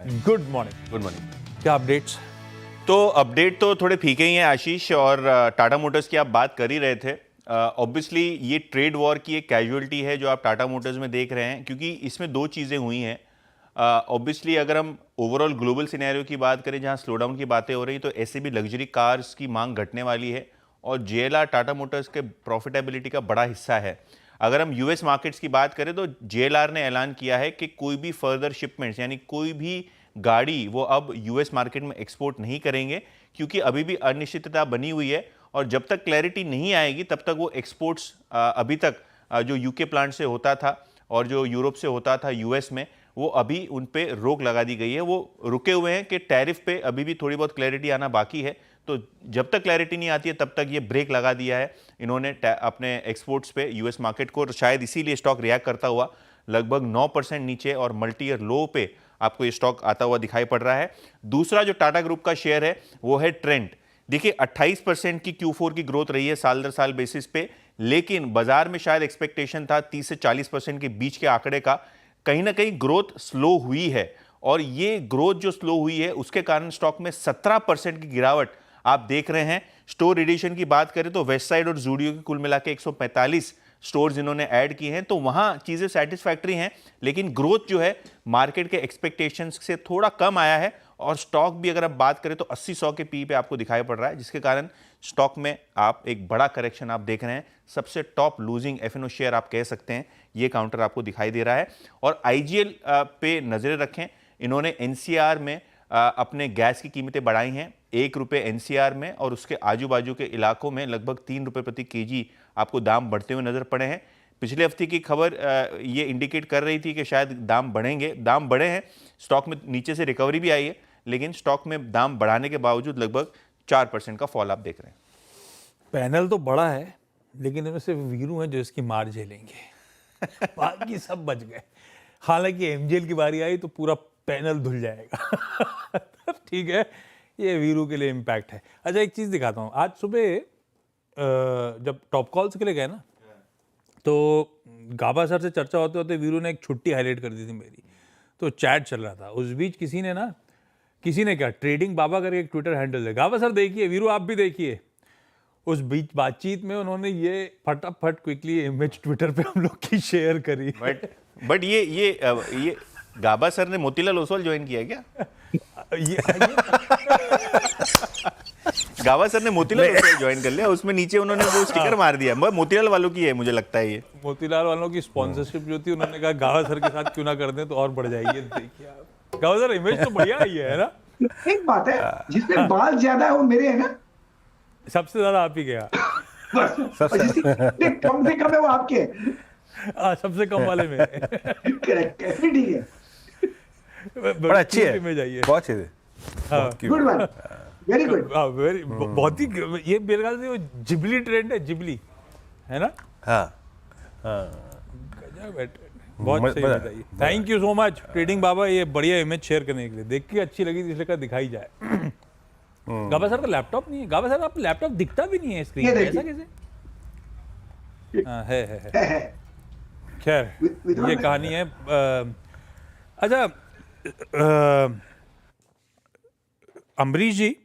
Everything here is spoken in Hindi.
Good morning. Good morning. क्या अपडेट्स? तो अपडेट तो थोड़े फीके ही हैं आशीष, और टाटा मोटर्स की आप बात कर ही रहे थे। ऑब्वियसली ये ट्रेड वॉर की एक कैजुअलिटी है जो आप टाटा मोटर्स में देख रहे हैं, क्योंकि इसमें दो चीज़ें हुई हैं। ऑब्वियसली अगर हम ओवरऑल ग्लोबल सिनेरियो की बात करें जहां स्लो डाउन की बातें हो रही, तो ऐसे भी लग्जरी कार्स की मांग घटने वाली है, और जेएलआर टाटा मोटर्स के प्रॉफिटेबिलिटी का बड़ा हिस्सा है। अगर हम यूएस मार्केट्स की बात करें तो जेएलआर ने ऐलान किया है कि कोई भी फर्दर शिपमेंट्स यानी कोई भी गाड़ी वो अब यूएस मार्केट में एक्सपोर्ट नहीं करेंगे, क्योंकि अभी भी अनिश्चितता बनी हुई है, और जब तक क्लैरिटी नहीं आएगी तब तक वो एक्सपोर्ट्स अभी तक जो यूके प्लांट से होता था और जो यूरोप से होता था यूएस में, वो अभी उन पे रोक लगा दी गई है। वो रुके हुए हैं कि टैरिफ पे अभी भी थोड़ी बहुत क्लैरिटी आना बाकी है, तो जब तक क्लैरिटी नहीं आती है तब तक ये ब्रेक लगा दिया है इन्होंने अपने एक्सपोर्ट्स पे यूएस मार्केट को। शायद इसीलिए स्टॉक रिएक्ट करता हुआ लगभग 9% नीचे और मल्टी ईयर लो पे आपको ये स्टॉक आता हुआ दिखाई पड़ रहा है। दूसरा जो टाटा ग्रुप का शेयर है वो है ट्रेंट। देखिए 28% की Q4 की ग्रोथ रही है साल दर साल बेसिस पे, लेकिन बाजार में शायद एक्सपेक्टेशन था 30 से 40% के बीच के आंकड़े का। कहीं ना कहीं ग्रोथ स्लो हुई है, और ये ग्रोथ जो स्लो हुई है उसके कारण स्टॉक में 17% की गिरावट आप देख रहे हैं। स्टोर एडिशन की बात करें तो वेस्ट साइड और जूडियो की कुल मिला के 145 स्टोर्स इन्होंने ऐड किए हैं, तो वहां चीजें सेटिस्फैक्ट्री हैं, लेकिन ग्रोथ जो है मार्केट के एक्सपेक्टेशंस से थोड़ा कम आया है, और स्टॉक भी अगर आप बात करें तो 80-100 के पी पे आपको दिखाई पड़ रहा है, जिसके कारण स्टॉक में आप एक बड़ा करेक्शन आप देख रहे हैं। सबसे टॉप लूजिंग एफएनओ शेयर आप कह सकते हैं ये काउंटर आपको दिखाई दे रहा है। और आईजीएल पे नजरें रखें, इन्होंने एनसीआर में अपने गैस की कीमतें बढ़ाई हैं ₹1 एनसीआर में, और उसके आजू बाजू के इलाकों में लगभग ₹3 प्रति केजी आपको दाम बढ़ते हुए नजर पड़े हैं। पिछले हफ्ते की खबर ये इंडिकेट कर रही थी कि शायद दाम बढ़ेंगे, दाम बढ़े हैं, स्टॉक में नीचे से रिकवरी भी आई है, लेकिन स्टॉक में दाम बढ़ाने के बावजूद लगभग 4% का फॉल आप देख रहे हैं। पैनल तो बड़ा है, लेकिन इनमें सिर्फ वीरू हैं जो इसकी मार झेलेंगे। बाकी सब बच गए। हालांकि एमजेल की बारी आई तो पूरा पैनल धुल जाएगा। ठीक है, ये वीरू के लिए इम्पैक्ट है। अच्छा, एक चीज दिखाता हूँ। आज सुबह जब टॉप कॉल्स के लिए गए ना, तो गाबा सर से चर्चा होते होते वीरू ने एक छुट्टी हाईलाइट कर दी थी मेरी, तो चैट चल रहा था। उस बीच किसी ने क्या ट्रेडिंग बाबा करके एक ट्विटर हैंडल है, गाबा सर देखिए, वीरू आप भी देखिए। उस बीच बातचीत में उन्होंने ये फटाफट क्विकली इमेज ट्विटर पे हम लोग की शेयर करी। बट ये गाबा सर ने मोतीलाल ओसवाल ज्वाइन किया है क्या? गाबा सर ने मोतीलाल ओसवाल ज्वाइन कर लिया, उसमें नीचे उन्होंने वो स्टिकर मार दिया। मोतीलाल वालों की है मुझे लगता है, ये मोतीलाल वालों की स्पॉन्सरशिप जो थी, उन्होंने कहा गाबा सर के साथ क्यों ना कर दें तो और बढ़ जाएगी। देखिए आप, गाबा सर इमेज तो बढ़िया आई है ना। एक बात है, जिसमें बाल ज्यादा है वो मेरे है ना, सबसे ज्यादा आप ही गया। बस। और जिसके कम से कम है वो आपके है। सबसे कम वाले में। करेक्ट, ठीक है। बड़ा अच्छी है, इमेज आई है, बहुत अच्छी है। Good one, very good. Very बहुत ही, ये मेरे ख्याल से वो जिबली ट्रेंड है, जिबली है ना। हाँ, गजब है, बहुत सही बताइए। Thank you so much trading बाबा, ये बढ़िया इमेज शेयर करने के लिए। देख के अच्छी लगी, इसलिए का दिखाई जाए। गाबा सर का लैपटॉप नहीं है। गाबा सर आप लैपटॉप दिखता भी नहीं है स्क्रीन पे, ऐसा कैसे? हाँ, है। खैर, ये कहानी है। अच्छा, अम्बरीश जी